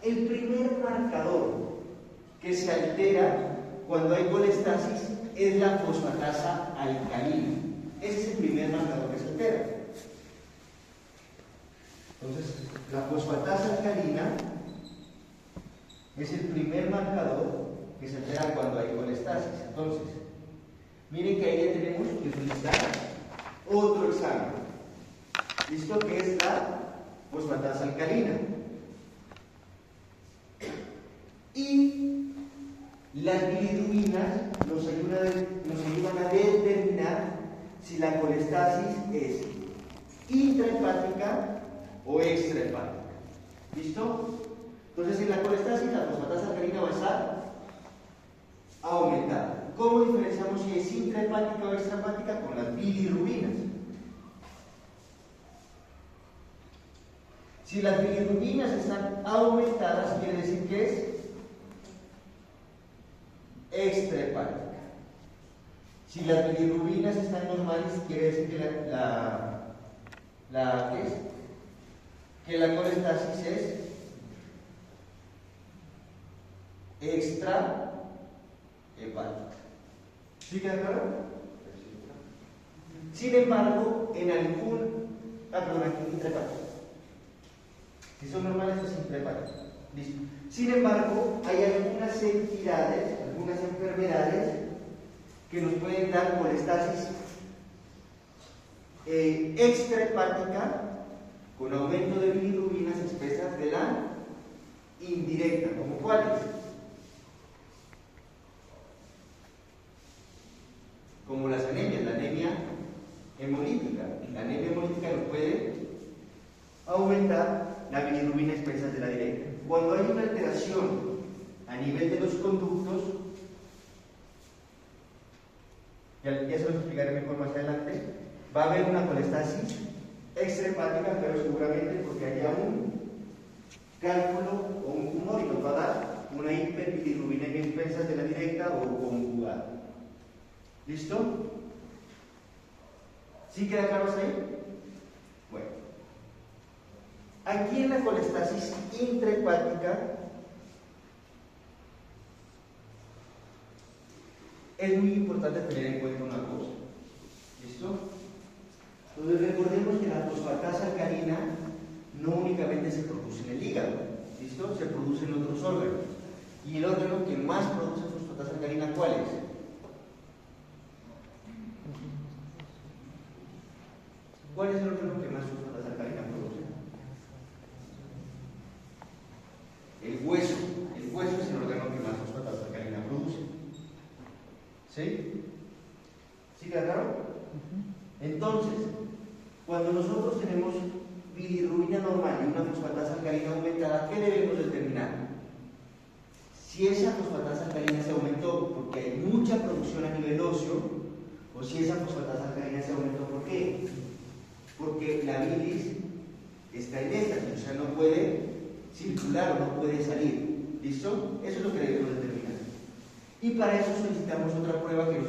El primer marcador que se altera cuando hay colestasis es la fosfatasa alcalina. Ese es el primer marcador que se altera. Entonces, la fosfatasa alcalina es el primer marcador que se altera cuando hay colestasis. Entonces, miren que ahí ya tenemos que utilizar otro examen. ¿Listo? Que es la fosfatasa alcalina. Y las bilirrubinas nos ayudan a determinar si la colestasis es intrahepática o extrahepática. ¿Listo? Entonces, en la colestasis la fosfatasa alcalina va a estar aumentada. ¿Cómo diferenciamos si es intrahepática o extrahepática? Con las bilirrubinas. Si las bilirrubinas están aumentadas, quiere decir que es extrahepática. Si las bilirrubinas están normales, quiere decir que que la colestasis es extrahepática. ¿Sí queda claro? Sin embargo, en algún... aquí intrahepática. Si son normales, es intrahepática. Listo. Sin embargo, hay algunas entidades, algunas enfermedades que nos pueden dar colestasis extrahepática con aumento de bilirrubinas espesas de la indirecta. ¿Como cuáles? Como las anemias, la anemia hemolítica. La anemia hemolítica nos puede aumentar la bilirrubina espesa de la directa. Cuando hay una alteración a nivel de los conductos, ya se los explicaré mejor más adelante, va a haber una colestasis extrahepática, pero seguramente porque haya un cálculo o un tumor y nos va a dar una hiperbilirrubinemia espesa de la directa o conjugada. ¿Listo? ¿Sí queda claro hasta ahí? Bueno. Aquí en la colestasis intrahepática es muy importante tener en cuenta una cosa. ¿Listo? Entonces recordemos que la fosfatasa alcalina no únicamente se produce en el hígado, ¿listo? Se produce en otros órganos. ¿Y el órgano que más produce fosfatasa alcalina cuál es? ¿Cuál es el órgano que más fosfatasa alcalina produce? El hueso. El hueso es el órgano que más fosfatasa alcalina produce. ¿Sí? ¿Sí queda claro? Entonces, cuando nosotros tenemos bilirrubina normal y una fosfatasa alcalina aumentada, ¿qué debemos determinar? Si esa fosfatasa alcalina se aumentó porque hay mucha producción a nivel óseo, o si esa fosfatasa alcalina se aumentó ¿por qué? Porque la bilis está en éxtasis, o sea, no puede circular o no puede salir. ¿Listo? Eso es lo que debemos determinar. Y para eso solicitamos otra prueba que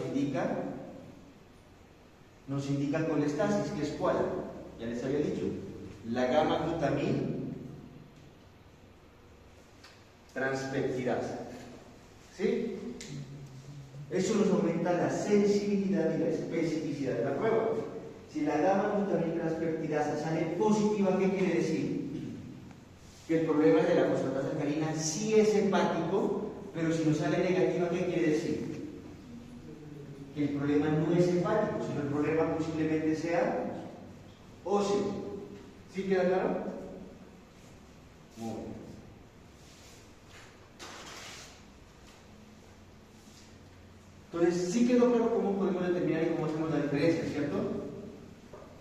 nos indica colestasis, que es ¿cuál? Ya les había dicho, la gamma-glutamil transpeptidasa. ¿Sí? Eso nos aumenta la sensibilidad y la especificidad de la prueba. Si la gamma-glutamil transpeptidasa sale positiva, ¿qué quiere decir? Que el problema de la fosfatasa alcalina sí es hepático, pero si nos sale negativa, ¿qué quiere decir? Que el problema no es hepático, sino el problema posiblemente sea óseo. ¿Sí queda claro? Muy bien. Entonces, sí quedó claro cómo podemos determinar y cómo hacemos la diferencia, ¿cierto?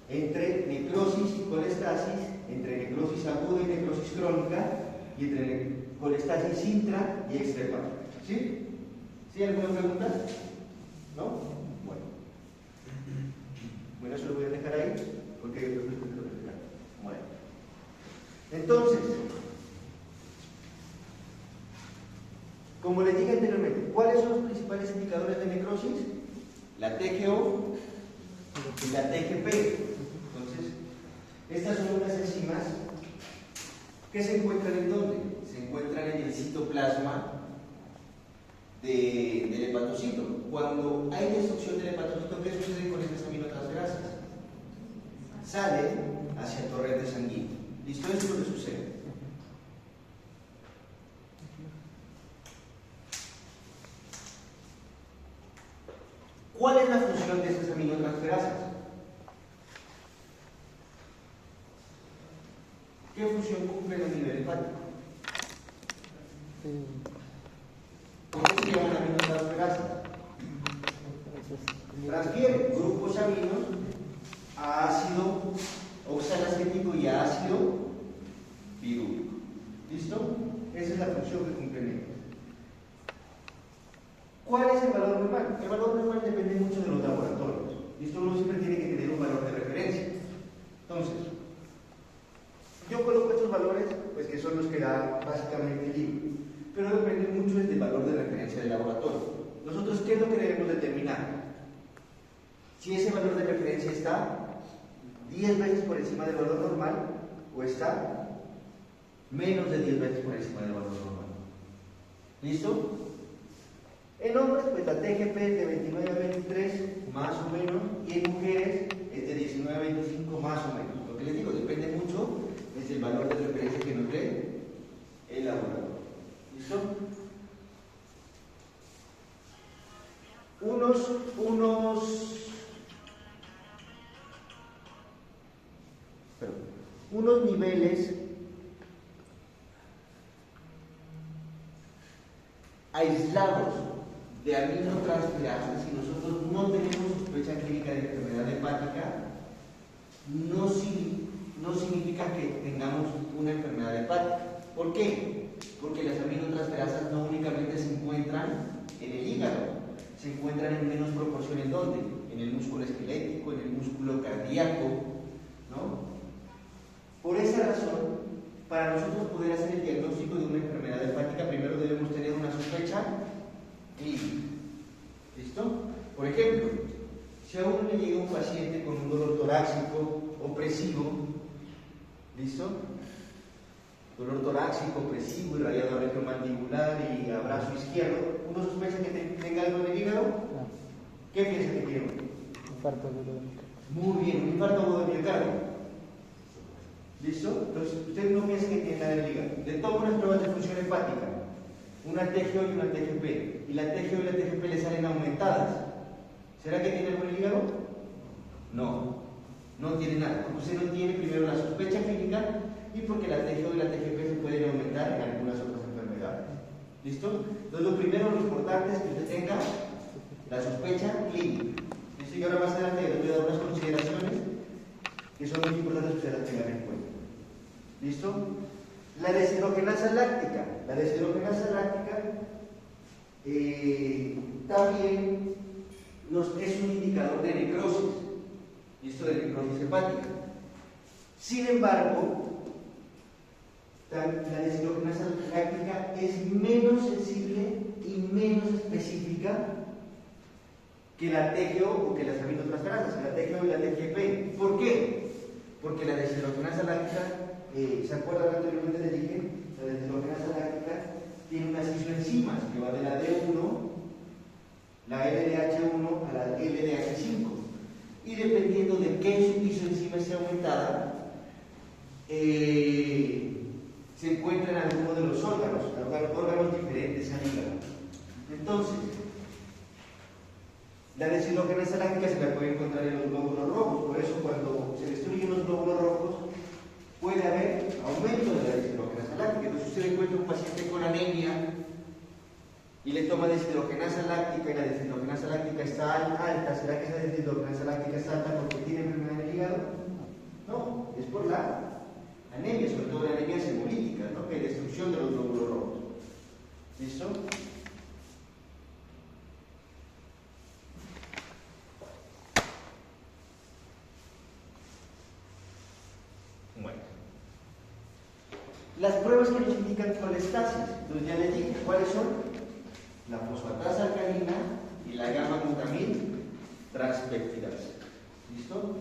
Entre necrosis y colestasis, entre necrosis aguda y necrosis crónica, y entre colestasis intra y extrahepática. ¿Sí? ¿Sí? ¿Alguna pregunta? ¿No? Bueno. Bueno, eso lo voy a dejar ahí, porque yo creo que lo voy a dejar. Bueno. Entonces, como les dije anteriormente, ¿cuáles son los principales indicadores de necrosis? La TGO y la TGP. Entonces, estas son unas enzimas que se encuentran ¿en dónde? Se encuentran en el citoplasma del hepatocito. Cuando hay destrucción del hepatocito, ¿qué sucede con estas aminotransferasas? Salen hacia el torrente sanguíneo. ¿Listo? Eso es lo que sucede. ¿Cuál es la función de estas aminotransferasas? ¿Qué función cumplen a nivel hepático? ¿Por qué se llaman aminotransferasas? Transfieren grupos aminos a ácido oxalacético y a ácido pirúvico. ¿Listo? Esa es la función que cumplen ellos. ¿Cuál es el valor normal? El valor normal depende mucho de los laboratorios. ¿Listo? Uno siempre tiene que tener un valor de referencia. Entonces, yo coloco estos valores, pues que son los que da básicamente el libro, pero depende mucho del valor de referencia del laboratorio. Nosotros, ¿qué es lo que debemos determinar? Si ese valor de referencia está 10 veces por encima del valor normal o está menos de 10 veces por encima del valor normal. ¿Listo? En hombres, pues la TGP es de 29 a 23, más o menos, y en mujeres es de 19 a 25, más o menos. Lo que les digo, depende mucho del valor de referencia que nos dé el laboratorio. ¿Listo? Unos niveles aislados de aminotransferasas, si nosotros no tenemos sospecha clínica de enfermedad hepática, no significa que tengamos una enfermedad hepática. ¿Por qué? Porque las aminotransferasas no únicamente se encuentran en el hígado, se encuentran en menos proporción. ¿En dónde? En el músculo esquelético, en el músculo cardíaco, ¿no? Por esa razón, para nosotros poder hacer el diagnóstico de una enfermedad hepática, primero debemos tener una sospecha clínica. ¿Listo? Por ejemplo, si a uno le llega un paciente con un dolor torácico opresivo, ¿listo? Dolor torácico opresivo, irradiado retromandibular y abrazo izquierdo, ¿uno sospecha que tenga algo en el hígado? No. ¿Qué piensa que tiene? Infarto agudo de miocardio. Muy bien, un infarto agudo de miocardio. ¿Listo? Entonces, usted no piensa que tiene nada en el hígado. Le toma unas pruebas de función hepática, una TGO y una TGP, y la TGO y la TGP le salen aumentadas. ¿Será que tiene algo en el hígado? No, no tiene nada, porque usted no tiene primero la sospecha clínica y porque la TGO y la TGP se pueden aumentar en algunas otras enfermedades. ¿Listo? Entonces, lo primero, lo importante es que usted tenga la sospecha clínica. ¿Listo? Y ahora más adelante les voy a dar unas consideraciones que son muy importantes que ustedes las tengan en cuenta. ¿Listo? La deshidrogenasa láctica. La deshidrogenasa láctica también es un indicador de necrosis. ¿Listo? De necrosis hepática. Sin embargo, la deshidrogenasa láctica es menos sensible y menos específica que la TGO o que las aminotransferasas, la TGO y la TGP. ¿Por qué? Porque la deshidrogenasa láctica, ¿se acuerdan anteriormente les dije? La deshidrogenasa láctica tiene unas isoenzimas que va de la D1, la LDH1 a la LDH5. Y dependiendo de qué isoenzima esté aumentada, se encuentra en alguno de los órganos diferentes al hígado. Entonces, la deshidrogenasa láctica se la puede encontrar en los glóbulos rojos, por eso cuando se destruyen los glóbulos rojos puede haber aumento de la deshidrogenasa láctica. Entonces, si usted encuentra un paciente con anemia y le toma deshidrogenasa láctica y la deshidrogenasa láctica está alta, ¿será que esa deshidrogenasa láctica está alta porque tiene enfermedad en el hígado? No, es por la anemia, sobre todo la anemia hemolítica, ¿no? Que es destrucción de los glóbulos rojos. ¿Listo? Bueno. Las pruebas que nos indican colestasis, entonces ya les dije, ¿cuáles son? La fosfatasa alcalina y la gamma-glutamil transpeptidasa. ¿Listo?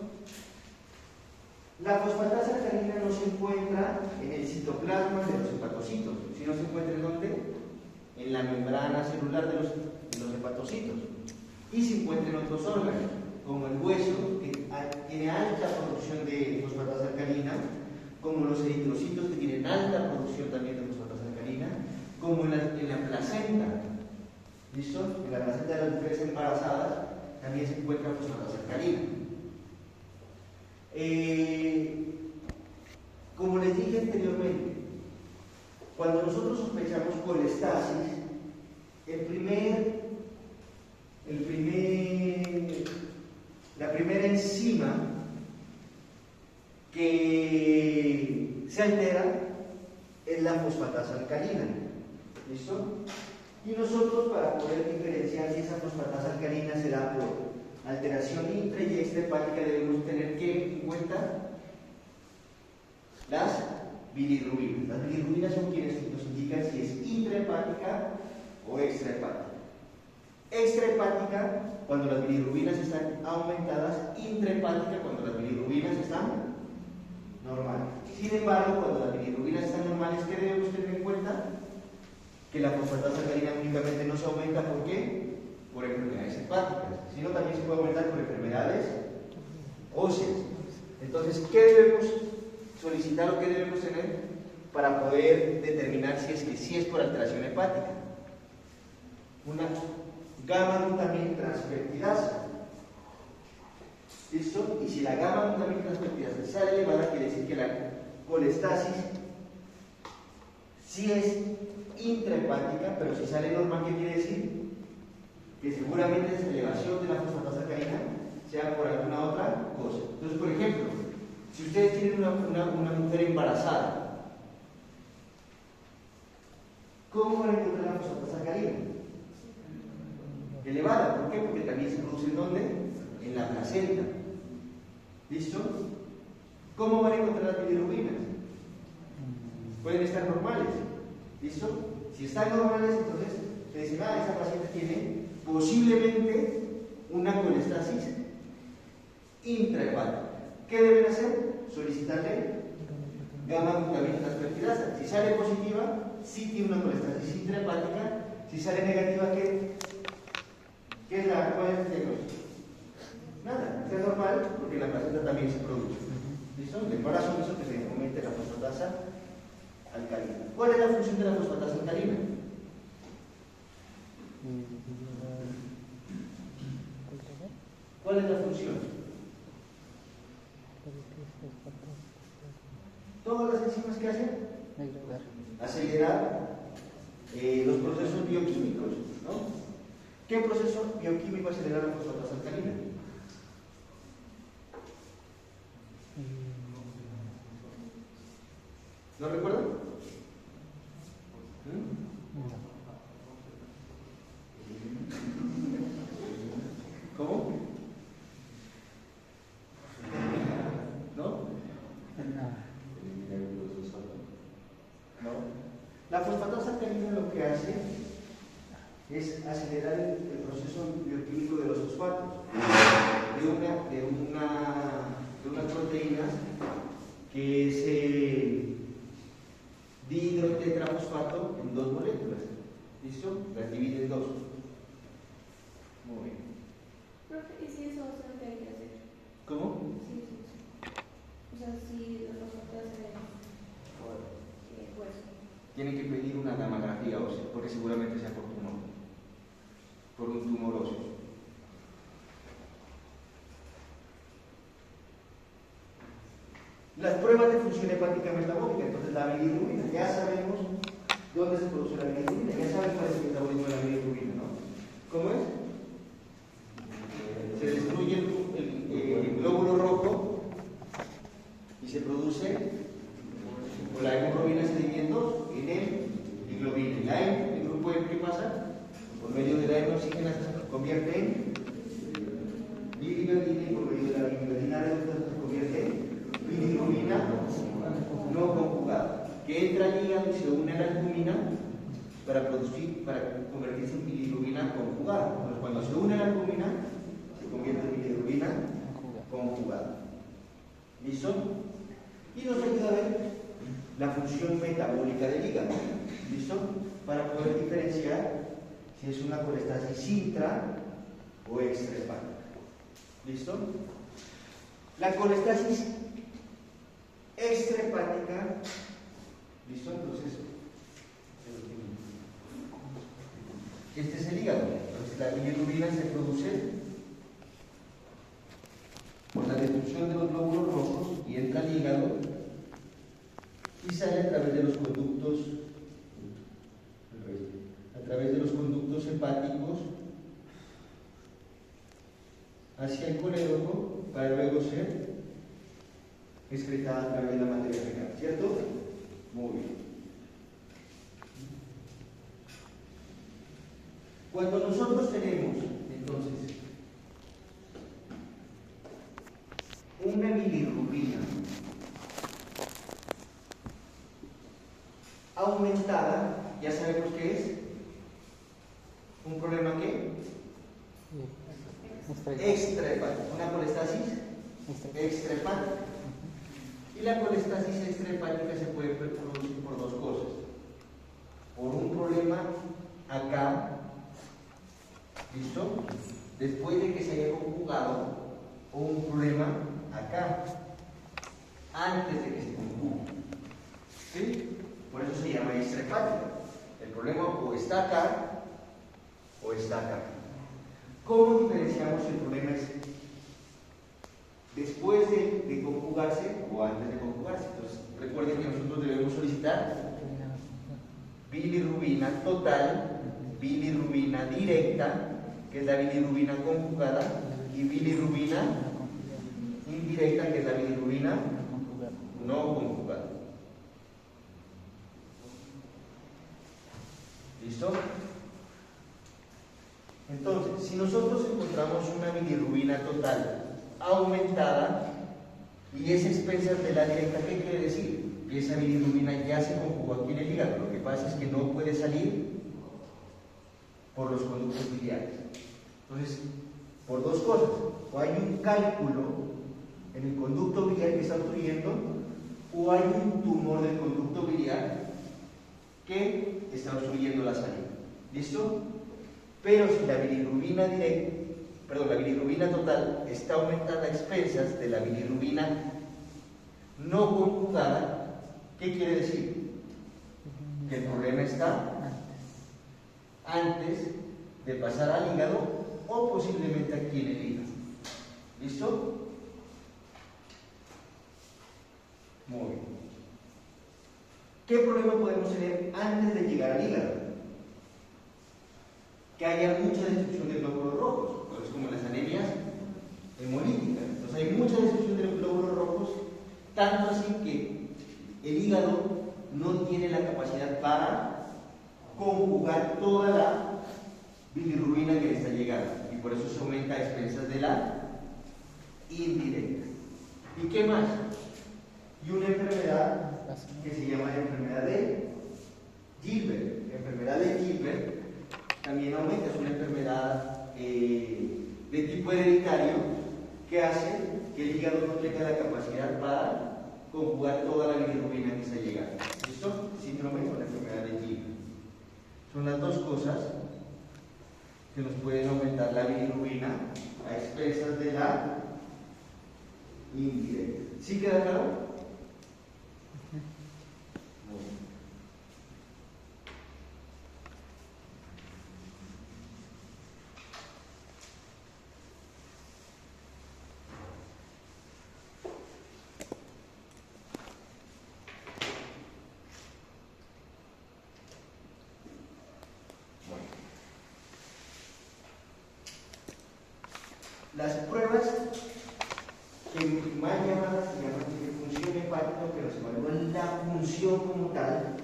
La fosfatasa alcalina no se encuentra en el citoplasma de los hepatocitos. Si sino se encuentra en ¿dónde? En la membrana celular de los hepatocitos. Y se encuentra en otros órganos, como el hueso, que tiene alta producción de fosfatasa alcalina, como los eritrocitos, que tienen alta producción también de fosfatasa alcalina, como en la placenta. ¿Listo? En la placenta de las mujeres embarazadas también se encuentra fosfatasa alcalina. Como les dije anteriormente, cuando nosotros sospechamos colestasis, la primera enzima que se altera es la fosfatasa alcalina. ¿Listo? Y nosotros, para poder diferenciar si esa fosfatasa alcalina se da por alteración intra y extrahepática, debemos tener que en cuenta las bilirrubinas. Las bilirrubinas son quienes nos indican si es intrahepática o extrahepática. Extrahepática cuando las bilirrubinas están aumentadas, intrahepática cuando las bilirrubinas están normales. Sin embargo, cuando las bilirrubinas están normales, ¿qué debemos tener en cuenta? Que la fosfatasa alcalina únicamente no se aumenta, ¿por qué? Por enfermedades hepáticas, sino también se puede aumentar por enfermedades óseas. Entonces, ¿qué debemos solicitar o qué debemos tener para poder determinar si es que sí es por alteración hepática? Una gamma-glutamilatransfertirasa. ¿Listo? Y si la gamma-glutamilatransfertirasa sale elevada, quiere decir que la colestasis sí es intrahepática, pero si sale normal, ¿qué quiere decir? Que seguramente esa elevación de la fosfatasa alcalina sea por alguna otra cosa. Entonces, por ejemplo, si ustedes tienen una mujer embarazada, ¿cómo van a encontrar la fosfatasa alcalina? Elevada. ¿Por qué? Porque también se produce ¿en dónde? En la placenta. ¿Listo? ¿Cómo van a encontrar las bilirrubinas? Pueden estar normales. ¿Listo? Si están normales, entonces se dice, esa paciente tiene posiblemente una colestasis intrahepática. ¿Qué deben hacer? Solicitarle gamma-glutamilatransfertirasa. Si sale positiva, sí tiene una colestasis intrahepática. Si sale negativa, ¿cuál es el diagnóstico? Nada, está normal porque en la placenta también se produce. ¿Listo? El embarazo hizo que se aumente la fosfatasa alcalina. ¿Cuál es la función de la fosfatasa alcalina? ¿Cuál es la función? Todas las enzimas que hacen acelerar los procesos bioquímicos, ¿no? ¿Qué proceso bioquímico acelera la fosfatasa alcalina? ¿No recuerdan? ¿Cómo? ¿No? No. La fosfatasa alcalina lo que hace es acelerar el proceso bioquímico de los fosfatos de unas proteínas que se dihidrotetrafosfato en dos moléculas. ¿Listo? Las divide en dos. Muy bien. Profe, ¿y si eso se lo tiene que hacer? ¿Cómo? Sí. O sea, si los fosfatos hueso. Tienen que pedir una gammagrafía ósea, porque seguramente sea por tumor. Por un tumor óseo. Las pruebas de función hepática metabólica, entonces la bilirrubina, ya sabemos dónde se produce la bilirrubina, ya saben cuál es el metabolismo de la bilirrubina, ¿no? ¿Cómo es? Se destruye el glóbulo rojo y se produce, o la hemoglobina se divide en dos, en M y globina. Y la M, el grupo M, ¿qué pasa? Por medio de la M oxígena se convierte en bilirrubina y por medio de la bilirrubina se convierte en bilirrubina no conjugada, que entra al hígado y se une a la albúmina para convertirse en bilirrubina conjugada. Entonces, cuando se une a la albúmina, se convierte en bilirrubina conjugada. ¿Listo? Y nos ayuda a ver la función metabólica del hígado. ¿Listo? Para poder diferenciar si es una colestasis intra o extrahepática. ¿Listo? La colestasis extrahepática, ¿listo? Entonces, este es el hígado. Entonces, la bilirrubina se produce por la destrucción de los glóbulos rojos y entra al hígado y sale a través de los conductos, hepáticos hacia el colédoco para luego ser excretada a través de la materia fecal, ¿cierto? Muy bien. Cuando nosotros tenemos, entonces, una bilirrubina aumentada, ya sabemos qué es. ¿Un problema qué? Extrahepático. Una colestasis extrahepática. Y la colestasis extrahepática se puede producir por dos cosas. Por un problema acá, ¿listo? Después de que se haya conjugado, o un problema acá, antes de que se conjugue. ¿Sí? Por eso se llama extrahepática. El problema o está acá o está acá. ¿Cómo diferenciamos si el problema es después de conjugarse o antes de conjugarse? Entonces, recuerden que nosotros debemos solicitar bilirrubina total, bilirrubina directa, que es la bilirrubina conjugada, y bilirrubina indirecta, que es la bilirrubina no conjugada. ¿Listo? Entonces, si nosotros encontramos una bilirrubina total aumentada y es expensas de la directa, ¿qué quiere decir? Que esa bilirrubina ya se conjugó aquí en el hígado. Lo que pasa es que no puede salir por los conductos biliares. Entonces, por dos cosas: o hay un cálculo en el conducto biliar que está obstruyendo, o hay un tumor del conducto biliar que está obstruyendo la salida. ¿Listo? Pero si la bilirrubina la bilirrubina total está aumentada a expensas de la bilirrubina no conjugada, ¿qué quiere decir? Que el problema está antes de pasar al hígado o posiblemente aquí en el hígado. ¿Listo? Muy bien. ¿Qué problema podemos tener antes de llegar al hígado? Que haya mucha destrucción de glóbulos rojos, entonces como las anemias hemolíticas. Entonces hay mucha destrucción de glóbulos rojos, tanto así que el hígado no tiene la capacidad para conjugar toda la bilirrubina que le está llegando, y por eso se aumenta a expensas de la indirecta. ¿Y qué más? Y una enfermedad que se llama la enfermedad de Gilbert. La enfermedad de Gilbert también aumenta, es una enfermedad de tipo hereditario que hace que el hígado no tenga la capacidad para conjugar toda la bilirrubina que está llegando. ¿Listo? Síndrome o la enfermedad de Gilbert. Son las dos cosas que nos pueden aumentar la bilirrubina a expensas de la indirecta. ¿Sí queda claro? Las pruebas que más llamadas se llaman de función hepática, pero se evalúan la función como tal,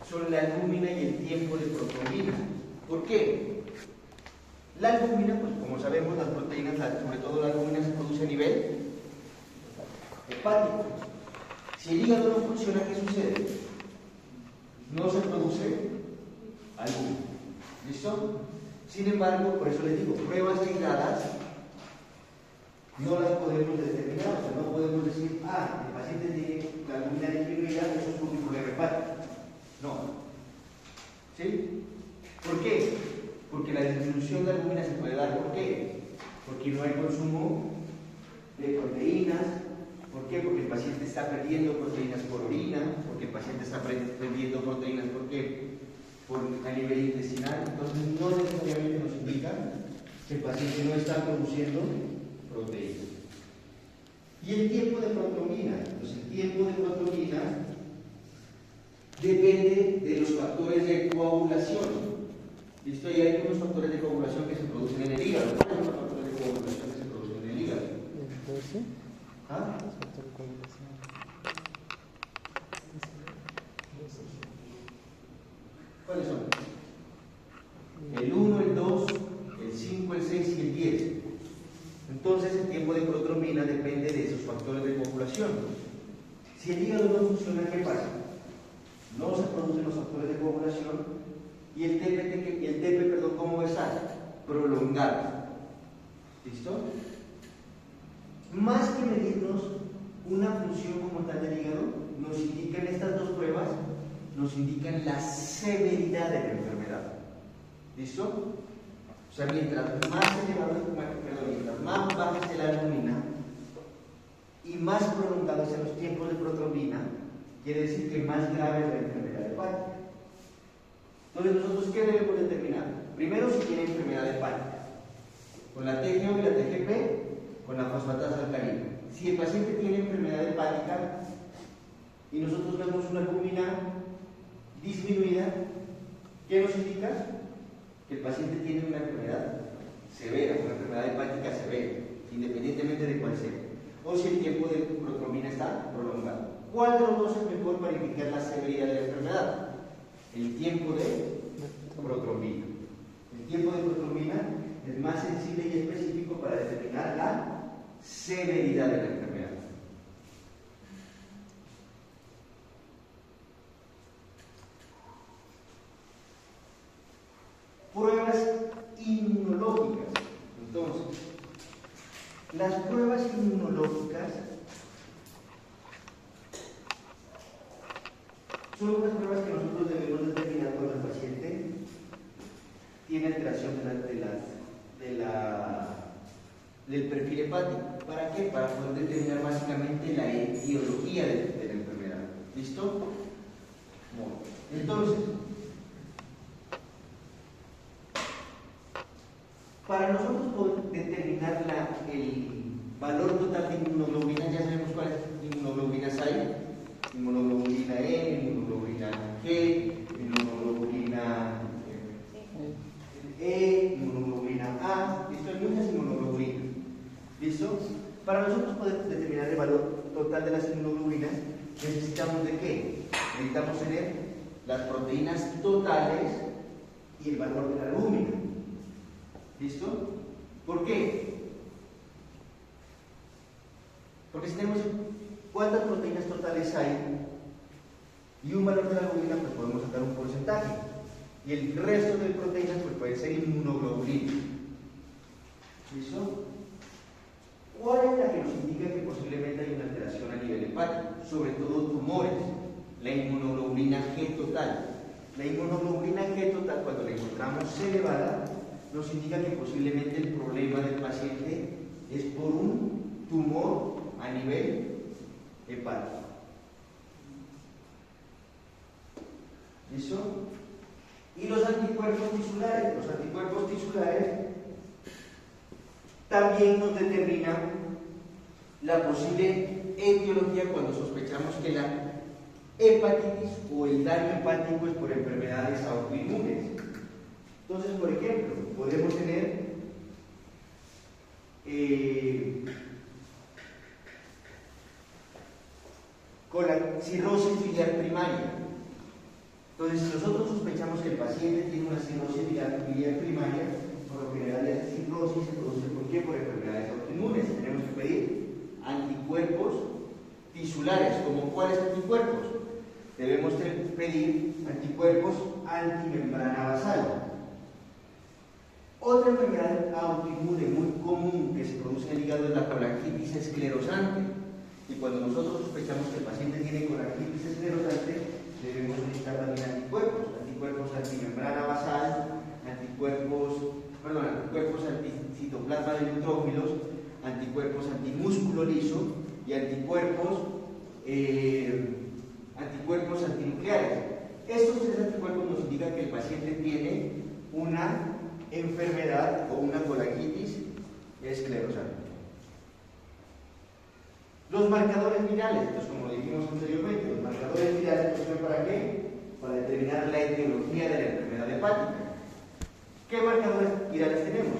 son la albúmina y el tiempo de protrombina. ¿Por qué? La albúmina, pues como sabemos, las proteínas, sobre todo la albúmina, se produce a nivel hepático. Si el hígado no funciona, ¿qué sucede? No se produce albúmina. ¿Listo? Sin embargo, por eso les digo, pruebas aisladas no las podemos determinar. O sea, no podemos decir, el paciente tiene la albúmina disminuida, eso es por un problema hepático. No, consumo de proteínas. ¿Por qué? Porque el paciente está perdiendo proteínas por orina, porque el paciente está perdiendo proteínas a nivel intestinal. Entonces no necesariamente nos indica que el paciente no está produciendo proteínas. Y el tiempo de protrombina. Pues el tiempo de protrombina depende de los factores de coagulación. ¿Listo? Y hay unos factores de coagulación que se producen en el hígado. ¿Cuáles son los factores de coagulación que se producen en el hígado? El 12. ¿Ah? Factor de coagulación. ¿Cuáles son? El 1, el 2, el 5, el 6 y el 10. Entonces el tiempo de protrombina depende de esos factores de coagulación. Si el hígado no funciona, ¿qué pasa? No se producen los factores de coagulación y el TP, ¿cómo va a estar? Prolongado. ¿Listo? Más que medirnos una función como tal del hígado, nos indican estas dos pruebas, nos indican la severidad de la enfermedad. ¿Listo? O sea, mientras más baja esté la albúmina y más prolongados sean los tiempos de protrombina, quiere decir que más grave es la enfermedad hepática. Entonces, ¿nosotros qué debemos determinar? Primero, si tiene enfermedad hepática, con la TGO y la TGP, con la fosfatasa alcalina. Si el paciente tiene enfermedad hepática y nosotros vemos una albúmina disminuida, ¿qué nos indica? Que el paciente tiene una enfermedad severa, una enfermedad hepática severa, independientemente de cuál sea. O si el tiempo de protrombina está prolongado. ¿Cuál de los dos es mejor para indicar la severidad de la enfermedad? El tiempo de protrombina. El tiempo de protrombina es más sensible y específico para determinar la severidad de la enfermedad. Pruebas inmunológicas. Entonces, las pruebas inmunológicas son unas pruebas que nosotros debemos determinar cuando el paciente tiene alteración del perfil hepático. ¿Para qué? Para poder determinar básicamente la etiología de la enfermedad. ¿Listo? Bueno, entonces, para nosotros poder determinar el valor total de inmunoglobulina, ya sabemos cuáles inmunoglobulinas hay. Inmunoglobulina E, inmunoglobulina G, inmunoglobulina E, inmunoglobulina A. ¿Listo? Hay muchas inmunoglobulinas. ¿Listo? Para nosotros poder determinar el valor total de las inmunoglobulinas, necesitamos de qué? Necesitamos tener las proteínas totales y el valor de la albúmina. ¿Listo? ¿Por qué? Porque si tenemos cuántas proteínas totales hay y un valor de la albúmina, pues podemos sacar un porcentaje. Y el resto de proteínas pues pueden ser inmunoglobulina. ¿Listo? ¿Cuál es la que nos indica que posiblemente hay una alteración a nivel hepático? Sobre todo tumores. La inmunoglobulina G total. La inmunoglobulina G total, cuando la encontramos elevada, nos indica que posiblemente el problema del paciente es por un tumor a nivel hepático. ¿Listo? Y los anticuerpos tisulares. Los anticuerpos tisulares también nos determinan la posible etiología cuando sospechamos que la hepatitis o el daño hepático es por enfermedades autoinmunes. Entonces, por ejemplo, podemos tener con la cirrosis biliar primaria. Entonces, si nosotros sospechamos que el paciente tiene una cirrosis biliar primaria, por lo general esa cirrosis se produce ¿por qué? Por enfermedades autoinmunes. Tenemos que pedir anticuerpos tisulares. ¿Como cuáles anticuerpos? Debemos pedir anticuerpos antimembrana basal. Otra enfermedad autoinmune muy común que se produce en el hígado es la colangitis esclerosante. Y cuando nosotros sospechamos que el paciente tiene colangitis esclerosante, debemos necesitar también anticuerpos antimembrana basal, anticuerpos anticitoplasma de neutrófilos, anticuerpos antimúsculo liso y anticuerpos antinucleares. Estos tres anticuerpos nos indican que el paciente tiene una enfermedad o una colangitis esclerosal. Los marcadores virales, pues como dijimos anteriormente, los marcadores virales sirven para qué? Para determinar la etiología de la enfermedad hepática. ¿Qué marcadores virales tenemos?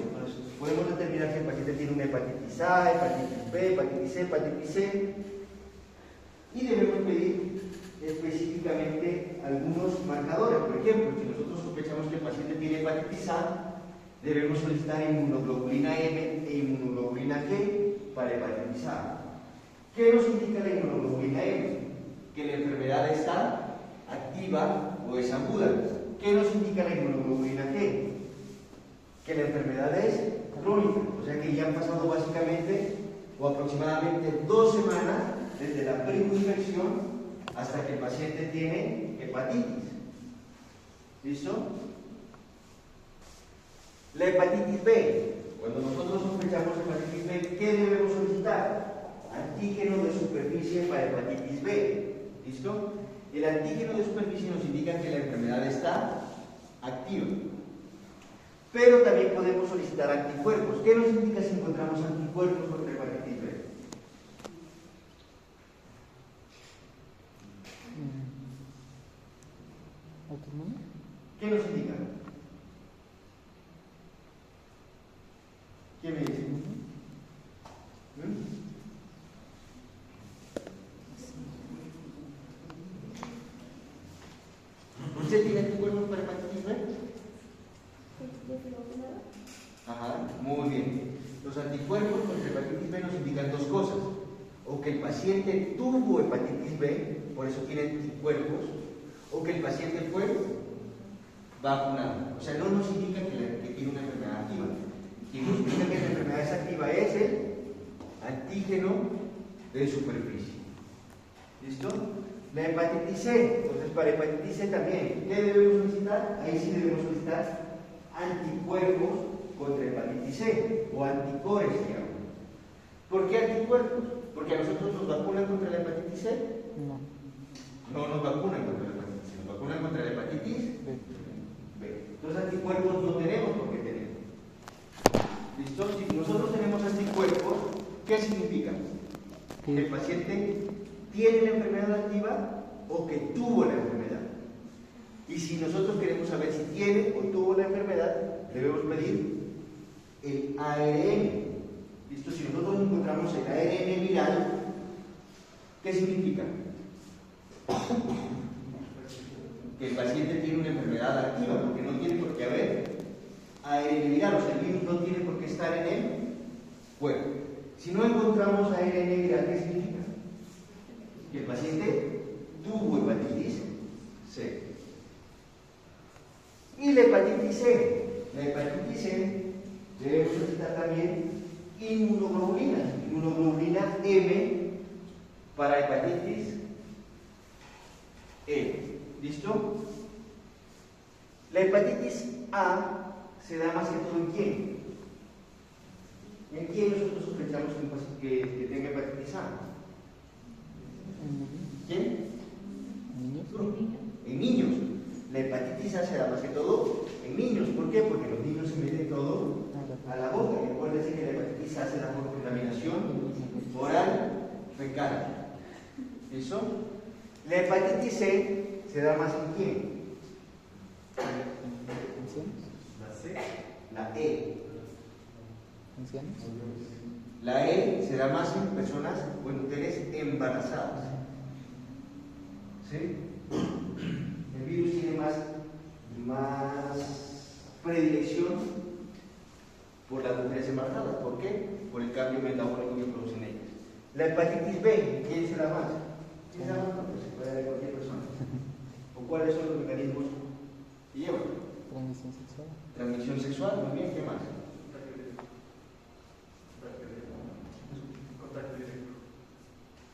Pues podemos determinar si el paciente tiene una hepatitis A, hepatitis B, hepatitis C, hepatitis C, y debemos pedir específicamente algunos marcadores. Por ejemplo, si nosotros sospechamos que el paciente tiene hepatitis A, debemos solicitar inmunoglobulina M e inmunoglobulina G para hepatitis A. ¿Qué nos indica la inmunoglobulina M? Que la enfermedad está activa o es aguda. ¿Qué nos indica la inmunoglobulina G? Que la enfermedad es crónica, o sea que ya han pasado básicamente o aproximadamente 2 semanas desde la preinfección hasta que el paciente tiene hepatitis. ¿Listo? La hepatitis B. Cuando nosotros sospechamos hepatitis B, ¿qué debemos solicitar? Antígeno de superficie para hepatitis B. ¿Listo? El antígeno de superficie nos indica que la enfermedad está activa. Pero también podemos solicitar anticuerpos. ¿Qué nos indica si encontramos anticuerpos contra hepatitis B? ¿Qué nos indica? ¿Quién me dice? ¿Usted tiene anticuerpos para hepatitis B? Ajá, muy bien. Los anticuerpos contra hepatitis B nos indican dos cosas. O que el paciente tuvo hepatitis B, por eso tiene anticuerpos, o que el paciente fue vacunado. O sea, no nos indica que tiene una enfermedad activa. Quien nos indica que la enfermedad es activa es el antígeno de superficie. ¿Listo? La hepatitis C. Entonces, para hepatitis C también, ¿qué debemos solicitar? Ahí sí debemos solicitar anticuerpos contra hepatitis C o anticores, digamos. ¿Por qué anticuerpos? Porque a nosotros nos vacunan contra la hepatitis C. No nos vacunan contra la hepatitis C, nos vacunan contra la hepatitis B. Entonces anticuerpos no tenemos por qué tener. ¿Listo? Si nosotros tenemos anticuerpos, ¿qué significa? Que el paciente tiene la enfermedad activa o que tuvo la enfermedad. Y si nosotros queremos saber si tiene o tuvo la enfermedad, debemos pedir el ARN. ¿Listo? Si nosotros encontramos el ARN viral, ¿qué significa? Que el paciente tiene una enfermedad activa, porque no tiene por qué haber ARN viral, o sea, el virus no tiene por qué estar en el cuerpo. Si no encontramos ARN viral, ¿qué significa? Que el paciente tuvo hepatitis C. Y la hepatitis C. La hepatitis C debemos solicitar también inmunoglobulina M para hepatitis E. ¿Listo? La hepatitis A se da más que todo en quién. ¿En quién nosotros sospechamos que tenga hepatitis A? ¿Quién? En niños. La hepatitis A se da más que todo en niños. ¿Por qué? Porque los niños se meten todo a la boca. Y recuerden que la hepatitis A se da por contaminación oral fecal. ¿Listo? La hepatitis C se da más en quién. La C. La E. La E se da más en personas o en mujeres embarazadas. ¿Sí? El virus tiene más predilección por las mujeres embarazadas. ¿Por qué? Por el cambio metabólico que producen ellas. La hepatitis B, ¿quién se da más? ¿Quién se da más? Pues se puede dar en cualquier persona. ¿O cuáles son los mecanismos que llevan? Transmisión sexual. Transmisión sexual, muy bien, ¿qué más?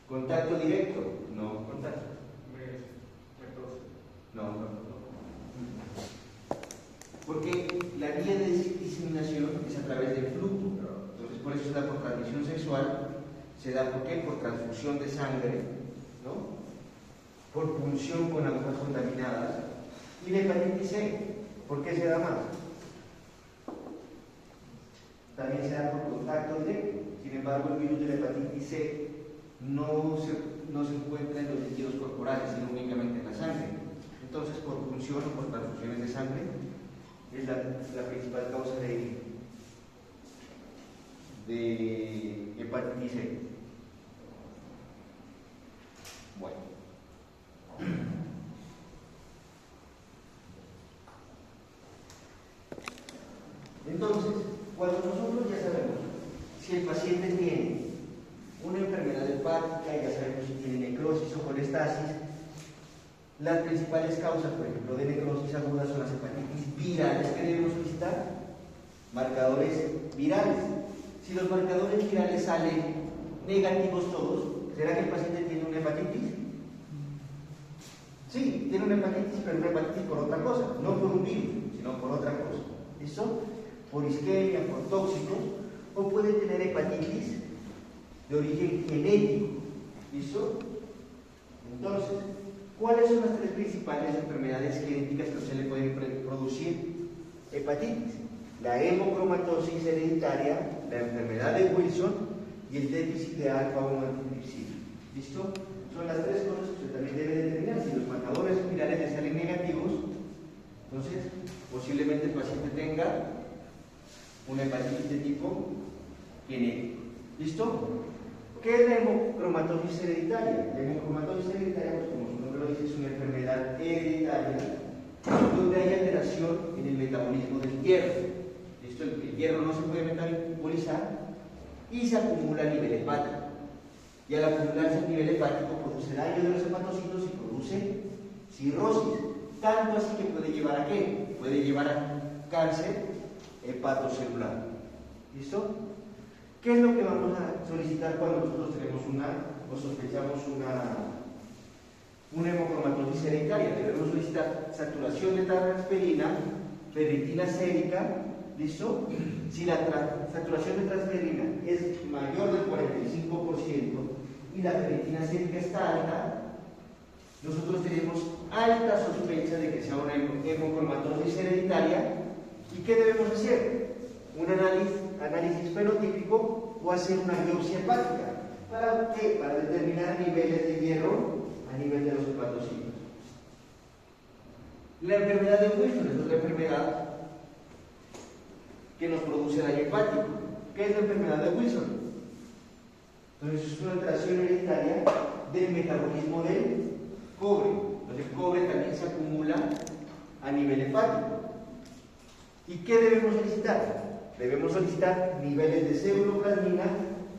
Contacto directo. No. Contacto. No. Porque la vía de diseminación es a través del flujo. Entonces, por eso se da por transmisión sexual, se da ¿por qué? Por transfusión de sangre, ¿no? Por punción con agujas contaminadas. Y la hepatitis C, ¿por qué se da más? También se da por contacto directo. Sin embargo, el virus de la hepatitis C no se encuentra en los líquidos corporales, sino únicamente en la sangre. Entonces, por punción o por transfusiones de sangre, es la principal causa de hepatitis C. Bueno. Entonces, cuando nosotros ya sabemos si el paciente tiene una enfermedad hepática, ya sabemos si tiene necrosis o colestasis, las principales causas, por ejemplo, de necrosis aguda son las hepatitis virales que debemos solicitar, marcadores virales. Si los marcadores virales salen negativos todos, ¿será que el paciente tiene una hepatitis? Sí, tiene una hepatitis, pero una hepatitis por otra cosa, no por un virus, sino por otra cosa. ¿Listo? Por isquemia, por tóxicos, o puede tener hepatitis de origen genético. ¿Listo? Entonces, ¿cuáles son las tres principales enfermedades genéticas que a usted le pueden producir hepatitis? La hemocromatosis hereditaria, la enfermedad de Wilson y el déficit de alfa-1 antitripsina. ¿Listo? Son las tres cosas que usted también debe determinar. Si los marcadores virales le salen negativos, entonces posiblemente el paciente tenga una hepatitis de tipo genético. ¿Listo? ¿Qué es la hemocromatosis hereditaria? La hemocromatosis hereditaria, pues como su nombre lo dice, es una enfermedad hereditaria donde hay alteración en el metabolismo del hierro. ¿Listo? El hierro no se puede metabolizar y se acumula a nivel hepático. Y al acumularse a nivel hepático produce daño de los hepatocitos y produce cirrosis. Tanto así que puede llevar a ¿qué? Puede llevar a cáncer hepatocelular. ¿Listo? ¿Qué es lo que vamos a solicitar cuando nosotros tenemos o sospechamos una hemocromatosis hereditaria? Debemos solicitar saturación de transferrina, ferritina sérica, ¿listo? Si la saturación de transferrina es mayor del 45% y la ferritina sérica está alta, nosotros tenemos alta sospecha de que sea una hemocromatosis hereditaria. ¿Y qué debemos hacer? Un análisis fenotípico o hacer una biopsia hepática. ¿Para qué? Para determinar niveles de hierro a nivel de los hepatocitos. La enfermedad de Wilson es otra enfermedad que nos produce daño hepático. ¿Qué es la enfermedad de Wilson? Entonces es una alteración hereditaria del metabolismo del cobre. Entonces el cobre también se acumula a nivel hepático. ¿Y qué debemos solicitar? Debemos solicitar niveles de ceruloplasmina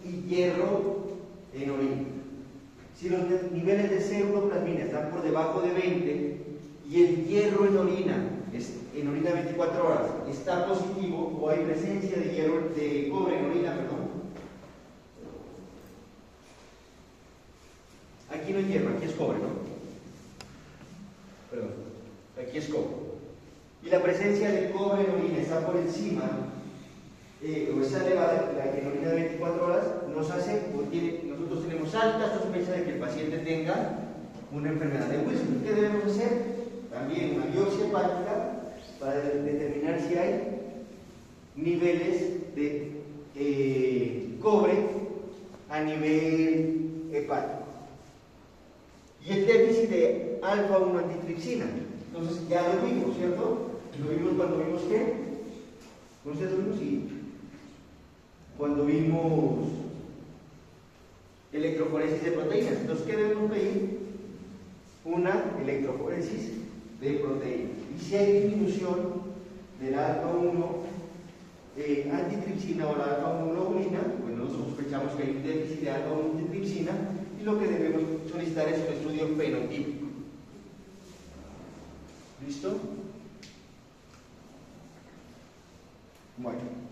y hierro en orina. Si los niveles de ceruloplasmina están por debajo de 20 y el hierro en orina 24 horas está positivo o hay presencia de cobre en orina, aquí no hay hierro, aquí es cobre, aquí es cobre. Y la presencia de cobre en orina está por encima o está elevada, la en orina de 24 horas, nosotros tenemos alta sospecha de que el paciente tenga una enfermedad de Wilson. ¿Qué debemos hacer? También una biopsia hepática para determinar si hay niveles de cobre a nivel hepático. Y el déficit de alfa-1 antitripsina. Entonces ya lo vimos, ¿cierto? Lo vimos cuando vimos ¿qué? ¿No ustedes lo vimos? Sí. Cuando vimos electroforesis de proteínas. Entonces, ¿qué debemos pedir? Una electroforesis de proteínas. Y si hay disminución del alfa-1 antitripsina o la alfa-1 globulina, pues nosotros sospechamos que hay un déficit de alfa-1 antitripsina y lo que debemos solicitar es un estudio fenotípico. ¿Listo? Bueno.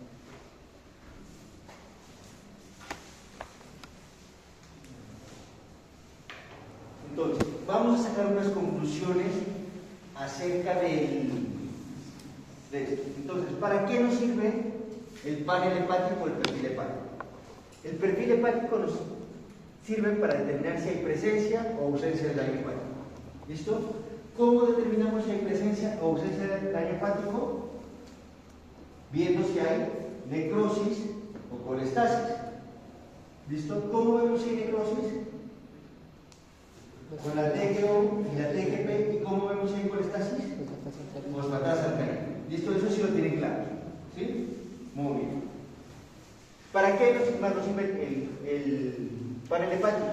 Entonces, vamos a sacar unas conclusiones acerca de esto. Entonces, ¿para qué nos sirve el panel hepático o el perfil hepático? El perfil hepático nos sirve para determinar si hay presencia o ausencia de daño hepático. ¿Listo? ¿Cómo determinamos si hay presencia o ausencia de daño hepático? Viendo si hay necrosis o colestasis. ¿Listo? ¿Cómo vemos si hay necrosis? Con la TGO y la TGP. ¿Y cómo vemos si hay colestasis? Fosfatasa alcalina. ¿Listo? Eso sí lo tienen claro. ¿Sí? Muy bien. ¿Para qué nos sirve el panel hepático?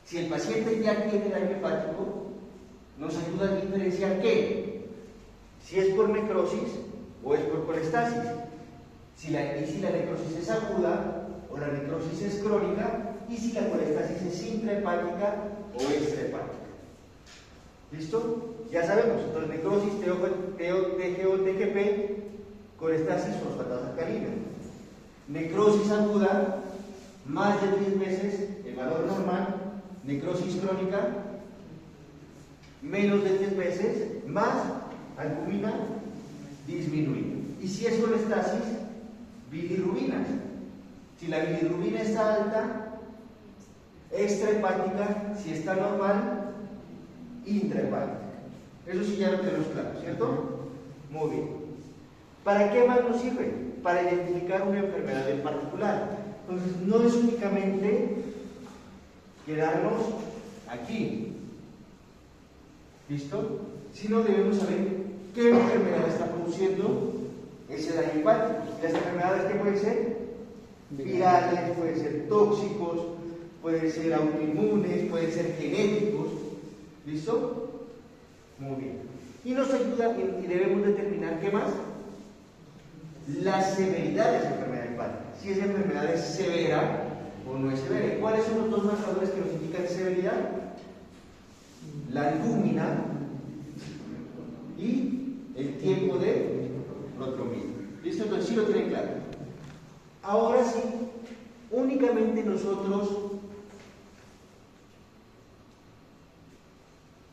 Si el paciente ya tiene daño hepático, nos ayuda a diferenciar qué, si es por necrosis o es por colestasis, si la necrosis es aguda o la necrosis es crónica, y si la colestasis es intrahepática o extrahepática. ¿Listo? Ya sabemos, entonces necrosis, TGO, TGP, colestasis, fosfatasa alcalina. Necrosis aguda, más de 10 veces el valor normal. Necrosis crónica, menos de 10 veces, más albumina disminuida. Y si es colestasis, bilirrubina. Si la bilirrubina está alta, extrahepática; si está normal, intrahepática. Eso sí ya lo tenemos claro, ¿cierto? Muy bien. ¿Para qué más nos sirve? Para identificar una enfermedad en particular. Entonces, no es únicamente quedarnos aquí, ¿listo? Sino debemos saber qué enfermedad está produciendo ese daño hepático. Las enfermedades que pueden ser virales, pueden ser tóxicos, pueden ser autoinmunes, pueden ser genéticos, ¿listo? Muy bien. Y nos ayuda y debemos determinar qué más, la severidad de esa enfermedad hepática. Si esa enfermedad es severa o no es severa. ¿Y cuáles son los dos marcadores que nos indican severidad? La albúmina y el tiempo de protromía. ¿Listo? Entonces sí lo tienen claro. Ahora sí, únicamente nosotros,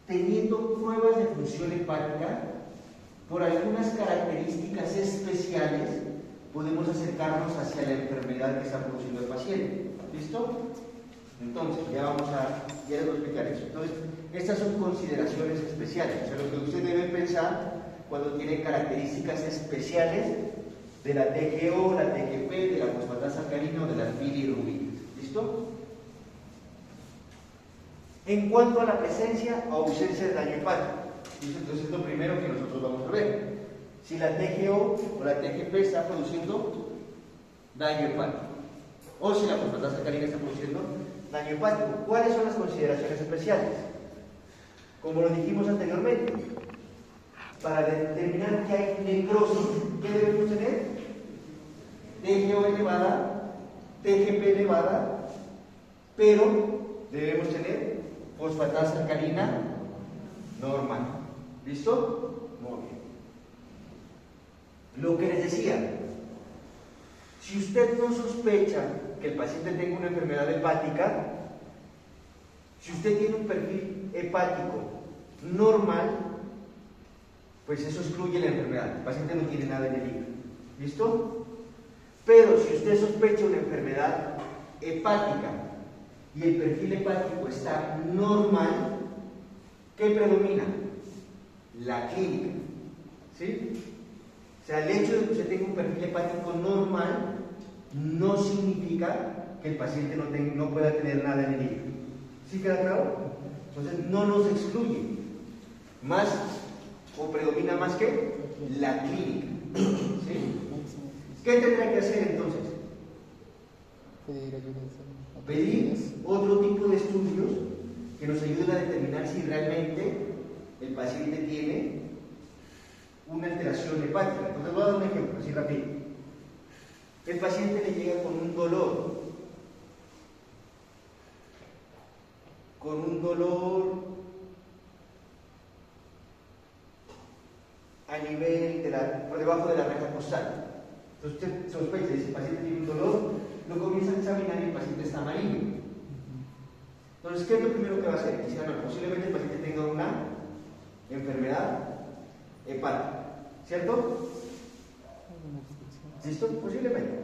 teniendo pruebas de función hepática, por algunas características especiales, podemos acercarnos hacia la enfermedad que está produciendo el paciente. ¿Listo? Entonces, ya les voy a explicar eso. Entonces, estas son consideraciones especiales, o sea, lo que usted debe pensar cuando tiene características especiales de la TGO, la TGP, de la fosfatasa alcalina o de las bilirrubinas. ¿Listo? En cuanto a la presencia o ausencia de daño hepático, entonces es lo primero que nosotros vamos a ver. Si la TGO o la TGP está produciendo daño hepático, o si la fosfatasa alcalina está produciendo daño hepático. ¿Cuáles son las consideraciones especiales? Como lo dijimos anteriormente, para determinar que hay necrosis, ¿qué debemos tener? TGO elevada, TGP elevada, pero debemos tener fosfatasa alcalina normal. ¿Listo? Muy bien. Lo que les decía, si usted no sospecha que el paciente tenga una enfermedad hepática, si usted tiene un perfil hepático normal, pues eso excluye la enfermedad. El paciente no tiene nada en el hígado. ¿Listo? Pero si usted sospecha una enfermedad hepática y el perfil hepático está normal, ¿qué predomina? La clínica. ¿Sí? O sea, el hecho de que usted tenga un perfil hepático normal no significa que el paciente no pueda tener nada en el hígado. ¿Sí queda claro? Entonces no nos excluye más o predomina más que la clínica. ¿Sí? ¿Qué tendrá que hacer entonces? Pedir otro tipo de estudios que nos ayuden a determinar si realmente el paciente tiene una alteración hepática. Entonces voy a dar un ejemplo, así rápido. El paciente le llega con un dolor a nivel por debajo de la reja costal. Entonces usted sospecha, si el paciente tiene un dolor, lo comienza a examinar y el paciente está amarillo. Entonces, ¿qué es lo primero que va a hacer? Dice, no, posiblemente el paciente tenga una enfermedad hepática, ¿cierto? ¿Listo? Posiblemente.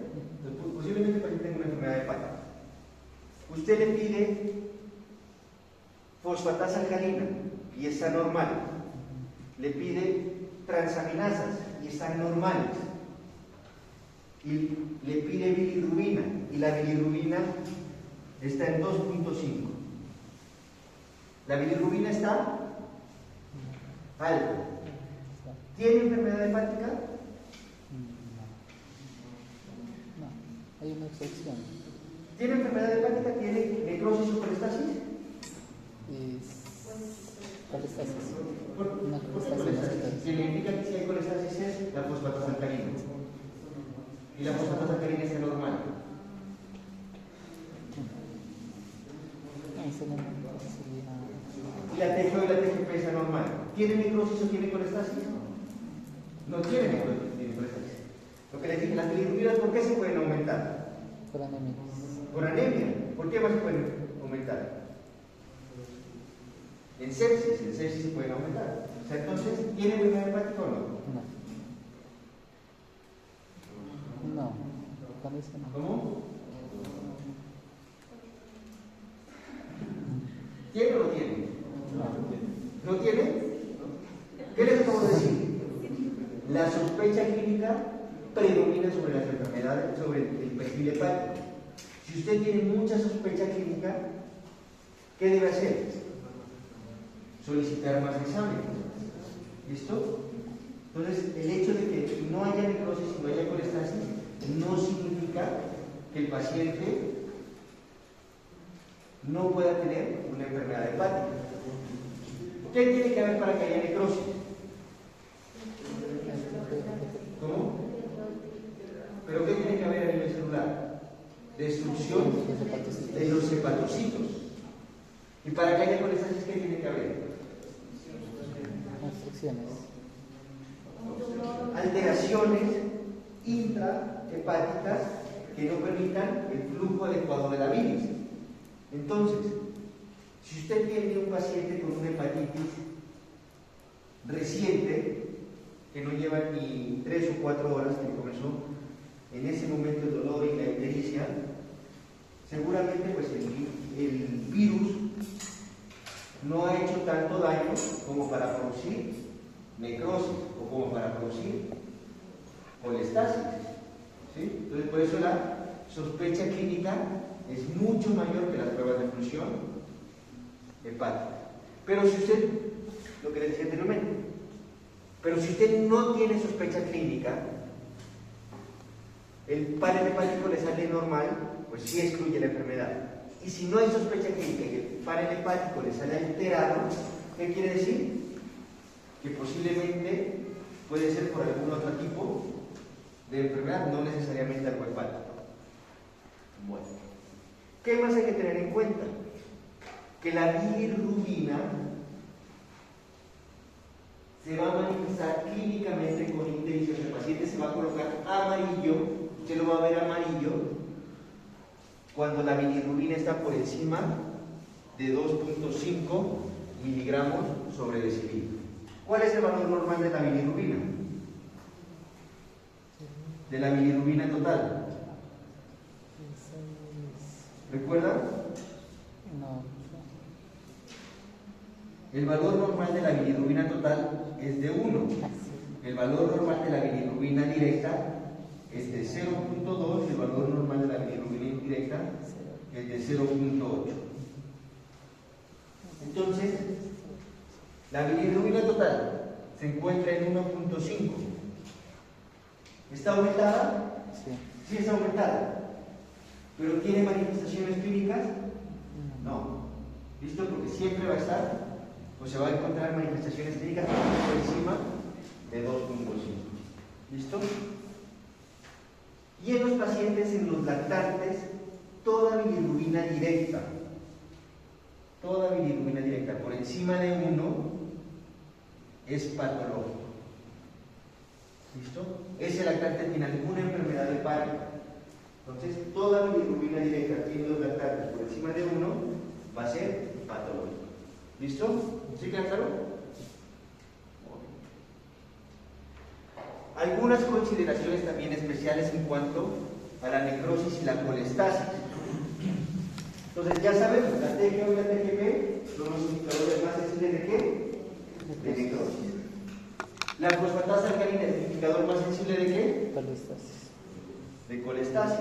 Posiblemente porque tenga una enfermedad hepática. Usted le pide fosfatasa alcalina y está normal. Le pide transaminasas y están normales. Y le pide bilirrubina y la bilirrubina está en 2.5. La bilirrubina está alta. ¿Tiene enfermedad hepática? No, hay una excepción. ¿Tiene enfermedad hepática? ¿Tiene necrosis o colestasis? Colestasis. ¿Por Una qué colestasis colestasis? vascular. Significa que si hay colestasis es la fosfatasa alcalina. Y la fosfatasa alcalina está normal. No, eso no sería. Y la TGO y la TGP está normal. ¿Tiene necrosis o tiene colestasis? No tiene necrosis, tiene colestasis. Lo que les dije, las bilirrubinas, ¿por qué se pueden aumentar? Por anémicos. Por anemia. ¿Por qué más se pueden aumentar? En sepsis se pueden aumentar. O sea, entonces, ¿tiene enfermedad hepática o no? No, con eso no. ¿Cómo? ¿Tiene o no tiene? ¿No tiene? ¿Qué les acabo de decir? La sospecha clínica predomina sobre las enfermedades, sobre el perfil hepático. Si usted tiene mucha sospecha clínica, ¿qué debe hacer? Solicitar más exámenes. ¿Listo? Entonces, el hecho de que no haya necrosis y no haya colestasis no significa que el paciente no pueda tener una enfermedad hepática. ¿Qué tiene que haber para que haya necrosis? ¿Cómo? ¿Pero qué tiene que haber a nivel celular? Destrucción de los hepatocitos. ¿Y para que haya colestasis qué tiene que haber? Construcciones. Alteraciones intrahepáticas que no permitan el flujo adecuado de la bilis. Entonces, si usted tiene un paciente con una hepatitis reciente, que no lleva ni 3 o 4 horas que comenzó en ese momento el dolor y la ictericia, seguramente pues el virus no ha hecho tanto daño como para producir necrosis o como para producir colestasis. ¿Sí? Entonces, por eso la sospecha clínica es mucho mayor que las pruebas de función hepática. Pero si usted, lo que les decía anteriormente, pero si usted no tiene sospecha clínica, el panel hepático le sale normal, pues sí excluye la enfermedad. Y si no hay sospecha clínica y el panel hepático le sale alterado, ¿qué quiere decir? Que posiblemente puede ser por algún otro tipo de enfermedad, no necesariamente algo hepático. Bueno, ¿qué más hay que tener en cuenta? Que la bilirrubina se va a manifestar clínicamente con ictericia. El paciente se va a colocar amarillo, usted lo va a ver amarillo cuando la bilirrubina está por encima de 2.5 miligramos sobre decilitro. ¿Cuál es el valor normal de la bilirrubina? De la bilirrubina total. ¿Recuerdan? No. El valor normal de la bilirrubina total es de 1. El valor normal de la bilirrubina directa es de 0.2 y el valor normal de la bilirrubina indirecta es de 0.8. Entonces, la bilirrubina total se encuentra en 1.5. ¿Está aumentada? Sí. Sí está aumentada. ¿Pero tiene manifestaciones clínicas? No. ¿Listo? Porque siempre va a estar, o se va a encontrar manifestaciones clínicas por encima de 2.5. ¿Listo? Y en los pacientes, en los lactantes, toda bilirrubina directa por encima de 1 es patológico. ¿Listo? Ese lactante tiene alguna enfermedad hepática. Entonces, toda bilirrubina directa tiene los lactantes por encima de 1 va a ser patológico. ¿Listo? ¿Sí queda claro? Algunas consideraciones también especiales en cuanto a la necrosis y la colestasis. Entonces ya sabemos, la TGO y la TGP son los indicadores más sensibles ¿de qué? De necrosis. La fosfatasa alcalina es el indicador más sensible ¿de qué? Colestasis. De colestasis.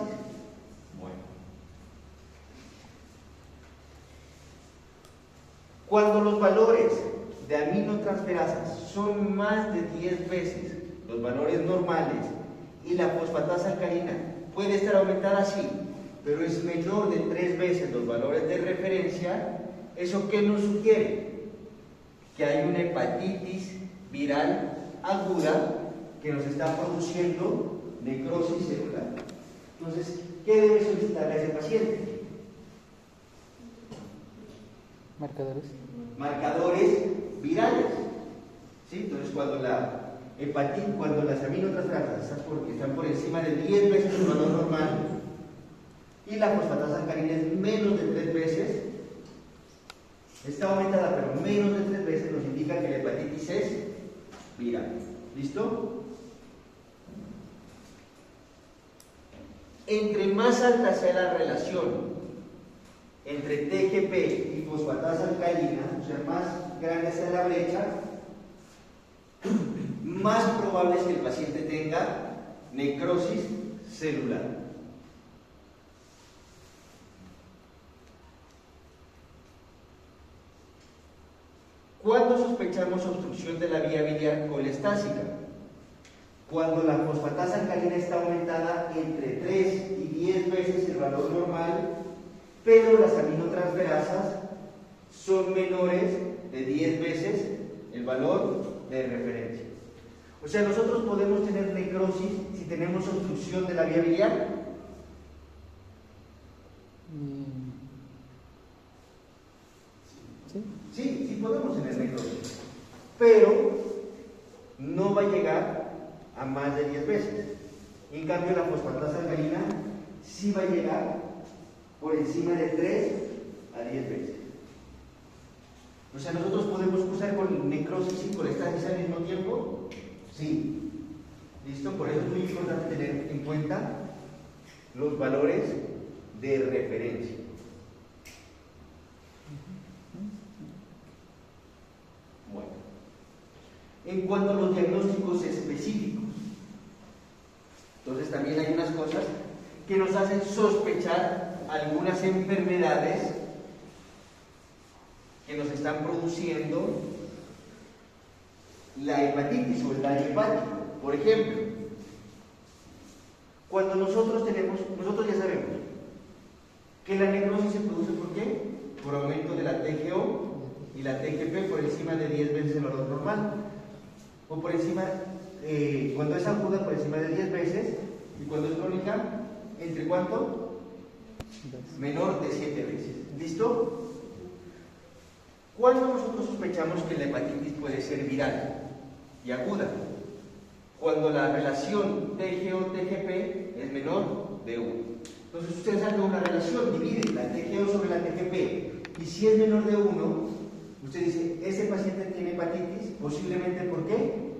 Bueno. Cuando los valores de aminotransferasas son más de 10 veces los valores normales y la fosfatasa alcalina puede estar aumentada sí, pero es menor de 3 veces los valores de referencia, ¿eso qué nos sugiere? Que hay una hepatitis viral aguda que nos está produciendo necrosis celular. Entonces, ¿qué debe solicitarle a ese paciente? Marcadores. Marcadores virales. ¿Sí? Entonces, cuando la hepatitis, cuando las aminotransferasas están por encima de 10 veces el valor normal y la fosfatasa alcalina es menos de 3 veces, está aumentada, pero menos de 3 veces, nos indica que la hepatitis es viral. ¿Listo? Entre más alta sea la relación entre TGP y fosfatasa alcalina, o sea, más grande sea la brecha, más probable es que el paciente tenga necrosis celular. ¿Cuándo sospechamos obstrucción de la vía biliar colestásica? Cuando la fosfatasa alcalina está aumentada entre 3 y 10 veces el valor normal, pero las aminotransferasas son menores de 10 veces el valor de referencia. O sea, nosotros podemos tener necrosis si tenemos obstrucción de la vía biliar. ¿Sí? Sí podemos tener necrosis, pero no va a llegar a más de 10 veces. En cambio, la fosfatasa alcalina sí va a llegar por encima de 3 a 10 veces. O sea, ¿nosotros podemos cursar con necrosis y colestasis al mismo tiempo? Sí. ¿Listo? Por eso es muy importante tener en cuenta los valores de referencia. Bueno. En cuanto a los diagnósticos específicos, entonces también hay unas cosas que nos hacen sospechar algunas enfermedades que nos están produciendo la hepatitis o el daño hepático. Por ejemplo, cuando nosotros ya sabemos que la necrosis se produce ¿por qué? Por aumento de la TGO y la TGP por encima de 10 veces el valor normal, o por encima, cuando es aguda por encima de 10 veces, y cuando es crónica, ¿entre cuánto? Menor de 7 veces. ¿Listo? ¿Cuándo nosotros sospechamos que la hepatitis puede ser viral y aguda? Cuando la relación TGO-TGP es menor de 1. Entonces ustedes hacen una relación, dividen la TGO sobre la TGP, y si es menor de 1, usted dice, ese paciente tiene hepatitis, posiblemente ¿por qué?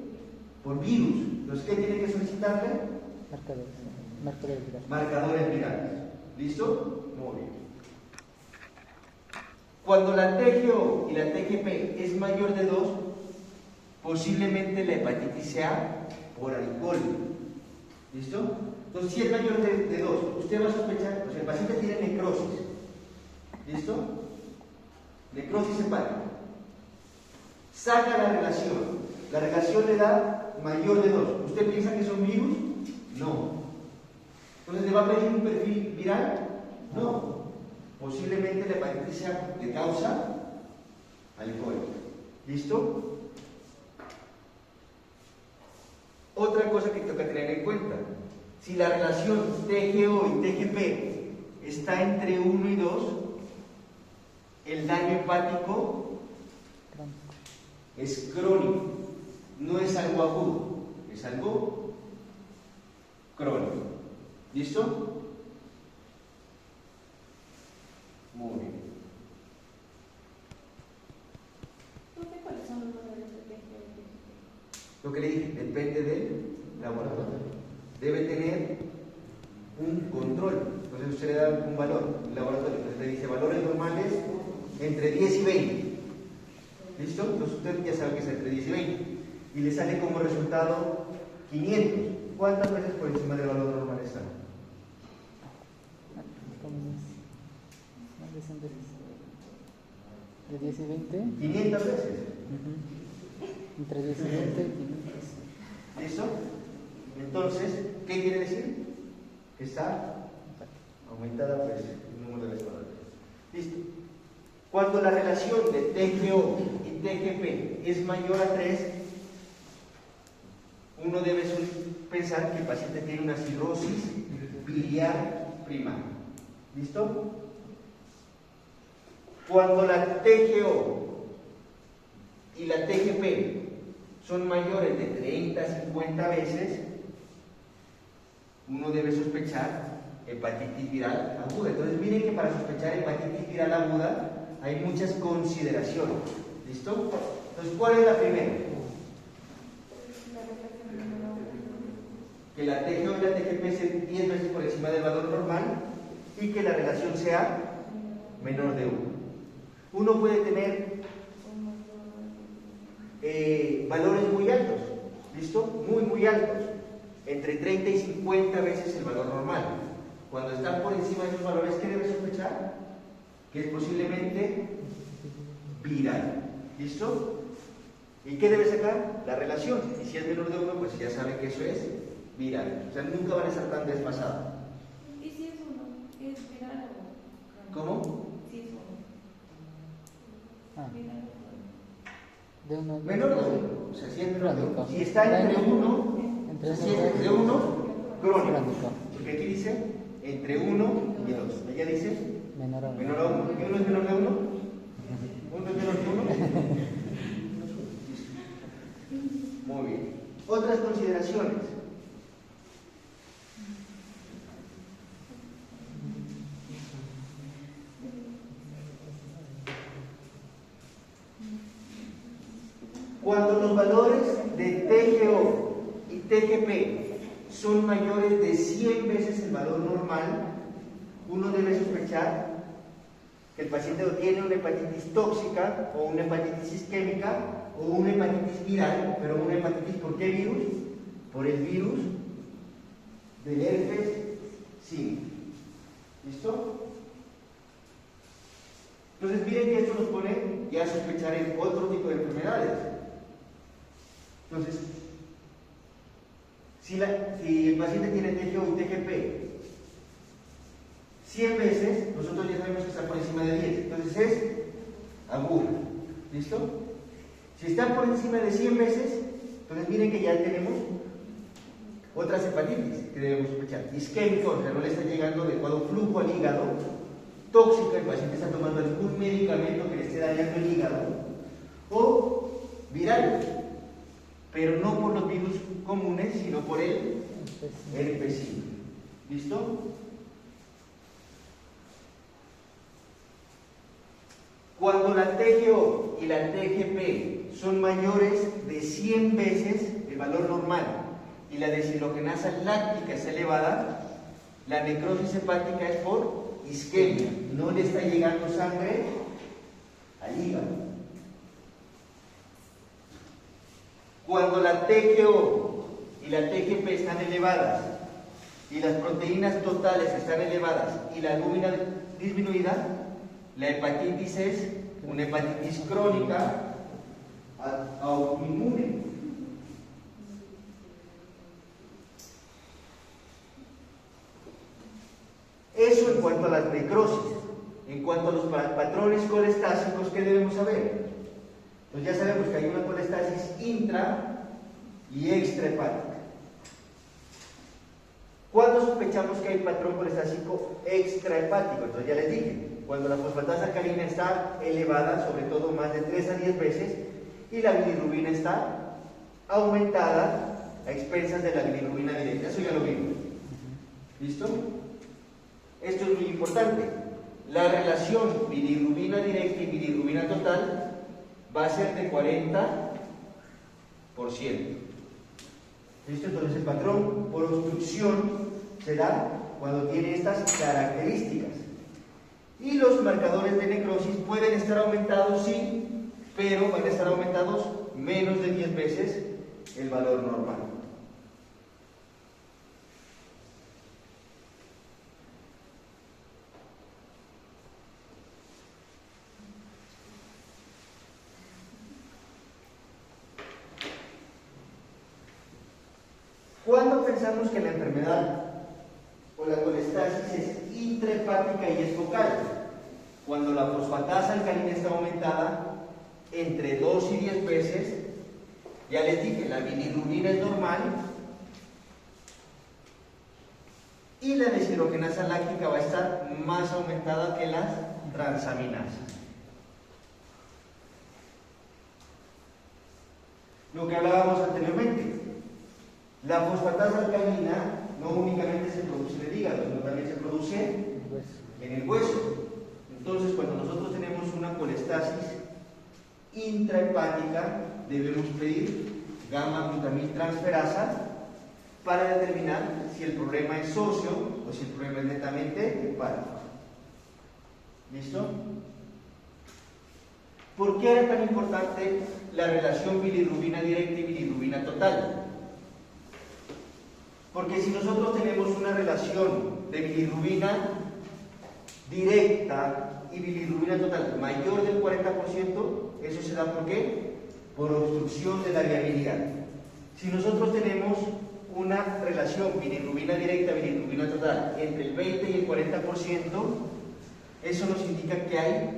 Por virus. Entonces, ¿qué tiene que solicitarle? Marcadores virales. Marcadores virales. ¿Listo? Muy bien. Cuando la TGO y la TGP es mayor de 2, posiblemente la hepatitis sea por alcohol. ¿Listo? Entonces, si es mayor de 2, usted va a sospechar, pues el paciente tiene necrosis. ¿Listo? Necrosis hepática. Saca la relación. La relación le da mayor de 2. ¿Usted piensa que son virus? No. Entonces, ¿le va a pedir un perfil viral? No. Posiblemente la hepatitis sea de causa alcohólica. ¿Listo? Otra cosa que toca tener en cuenta. Si la relación TGO y TGP está entre 1 y 2, el daño hepático es crónico. No es algo agudo, es algo crónico. ¿Listo? Muy bien. ¿Cuáles son los valores de TGO? Lo que le dije, depende de laboratorio. Debe tener un control. Entonces usted le da un valor, un laboratorio. Entonces le dice valores normales entre 10 y 20. ¿Listo? Entonces usted ya sabe que es entre 10 y 20. Y le sale como resultado 500. ¿Cuántas veces por encima del valor normal está? ¿De 10 y 20? 500 veces. Entre 10 y 20, 500. ¿Listo? Entonces, ¿qué quiere decir? Que está aumentada pues, el número de valores. ¿Listo? Cuando la relación de TGO y TGP es mayor a 3, uno debe pensar que el paciente tiene una cirrosis biliar primaria. ¿Listo? Cuando la TGO y la TGP son mayores de 30 a 50 veces, uno debe sospechar hepatitis viral aguda. Entonces miren que para sospechar hepatitis viral aguda hay muchas consideraciones. ¿Listo? Entonces, ¿cuál es la primera? Que la TGO y la TGP sean 10 veces por encima del valor normal y que la relación sea menor de 1. Uno puede tener valores muy altos, ¿listo? Muy altos, entre 30 y 50 veces el valor normal. Cuando están por encima de esos valores, ¿qué debe sospechar? Que es posiblemente viral, ¿listo? ¿Y qué debe sacar? La relación. Y si es menor de 1, pues ya sabe que eso es viral. O sea, nunca van a estar tan desfasados. ¿Y si es uno? ¿Es viral o crónico? ¿Cómo? Si es uno. Ah, Viral o de uno. Menor de 1. O sea, si es menor de 1. Crónico. Si está entre 1, Entre si es uno, entre 1, crónico. crónico. Porque aquí dice entre 1 y 2. Ella dice Menor a uno. menor a 1. ¿Y 1 es menor de 1? 1 es menor de 1. Muy bien. Otras consideraciones. Cuando los valores de TGO y TGP son mayores de 100 veces el valor normal, uno debe sospechar que el paciente tiene una hepatitis tóxica o una hepatitis isquémica o una hepatitis viral, pero una hepatitis ¿por qué virus? Por el virus del herpes simple. ¿Listo? Entonces miren que esto nos pone ya a sospechar en otro tipo de enfermedades. Entonces, si el paciente tiene TGO y TGP 100 veces, nosotros ya sabemos que está por encima de 10. Entonces es aguda. ¿Listo? Si está por encima de 100 veces, entonces miren que ya tenemos otras hepatitis que debemos sospechar. Isquémico, o sea, no le está llegando adecuado flujo al hígado. Tóxico, el paciente está tomando algún medicamento que le esté dañando el hígado. O viral, pero no por los virus comunes, sino por el herpes simple. ¿Listo? Cuando la TGO y la TGP son mayores de 100 veces el valor normal y la deshidrogenasa láctica es elevada, la necrosis hepática es por isquemia, no le está llegando sangre al hígado. Cuando la TGO y la TGP están elevadas y las proteínas totales están elevadas y la albúmina disminuida, la hepatitis es una hepatitis crónica autoinmune. Eso en cuanto a las necrosis. En cuanto a los patrones colestásicos, ¿qué debemos saber? Pues ya sabemos que hay una colestasis intra y extrahepática. ¿Cuándo sospechamos que hay patrón colestásico extrahepático? Entonces ya les dije, cuando la fosfatasa alcalina está elevada, sobre todo más de 3 a 10 veces, y la bilirrubina está aumentada a expensas de la bilirrubina directa. Eso ya lo vimos. ¿Listo? Esto es muy importante. La relación bilirrubina directa y bilirrubina total va a ser de 40%. ¿Listo? Entonces el patrón por obstrucción será cuando tiene estas características. Y los marcadores de necrosis pueden estar aumentados, sí, pero van a estar aumentados menos de 10 veces el valor normal. ¿Cuándo pensamos que la enfermedad o la colestasis es intrahepática y es focal? Cuando la fosfatasa alcalina está aumentada entre 2 y 10 veces. Ya les dije, la bilirrubina es normal y la deshidrogenasa láctica va a estar más aumentada que las transaminasas. Lo que hablábamos anteriormente, la fosfatasa alcalina no únicamente se produce en el hígado, sino también se produce en el hueso. Entonces, cuando nosotros tenemos una colestasis intrahepática, debemos pedir gamma-glutamiltransferasa para determinar si el problema es socio o si el problema es netamente hepático. ¿Listo? ¿Por qué era tan importante la relación bilirrubina directa y bilirrubina total? Porque si nosotros tenemos una relación de bilirrubina directa y bilirrubina total mayor del 40%, eso se da ¿por qué? Por obstrucción de la viabilidad. Si nosotros tenemos una relación bilirrubina directa, bilirrubina total entre el 20 y el 40%, eso nos indica que hay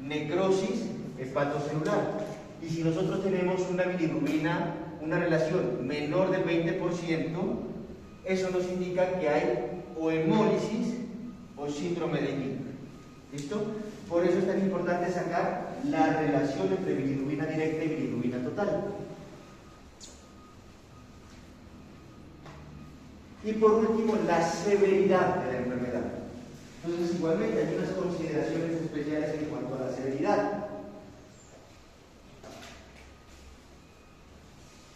necrosis hepatocelular. Y si nosotros tenemos una bilirrubina, una relación menor del 20%, eso nos indica que hay o hemólisis o síndrome de Gilbert. ¿Listo? Por eso es tan importante sacar la relación entre bilirrubina directa y bilirrubina total. Y por último, la severidad de la enfermedad. Entonces, igualmente, hay unas consideraciones especiales en cuanto a la severidad.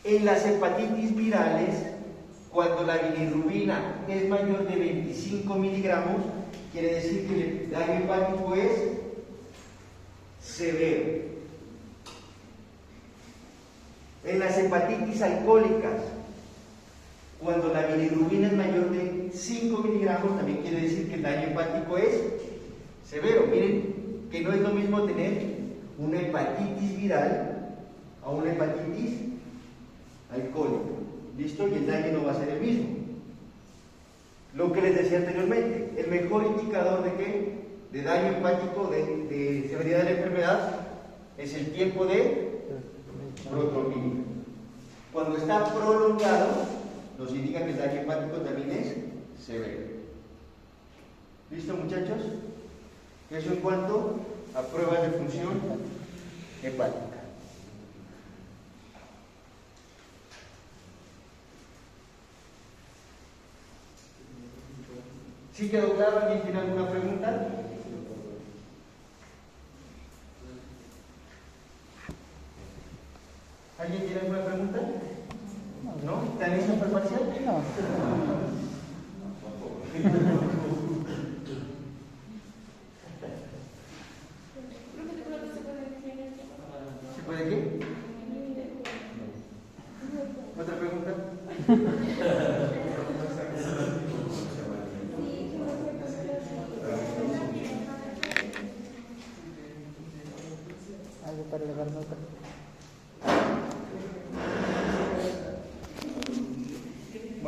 En las hepatitis virales, cuando la bilirrubina es mayor de 25 miligramos, quiere decir que el daño hepático es severo. En las hepatitis alcohólicas, cuando la bilirrubina es mayor de 5 miligramos, también quiere decir que el daño hepático es severo. Miren que no es lo mismo tener una hepatitis viral a una hepatitis alcohólica. ¿Listo? Y el daño no va a ser el mismo. Lo que les decía anteriormente, el mejor indicador de qué? De daño hepático, de severidad de la enfermedad, es el tiempo de protrombina. Cuando está prolongado, nos indica que el daño hepático también es severo. ¿Listo, muchachos? Eso en cuanto a pruebas de función hepática. ¿Sí quedó claro? ¿Alguien tiene alguna pregunta? ¿Alguien tiene alguna pregunta? ¿No? ¿Están listos para el parcial? No. ¿Se puede qué? ¿Otra pregunta? Algo para elevar nota.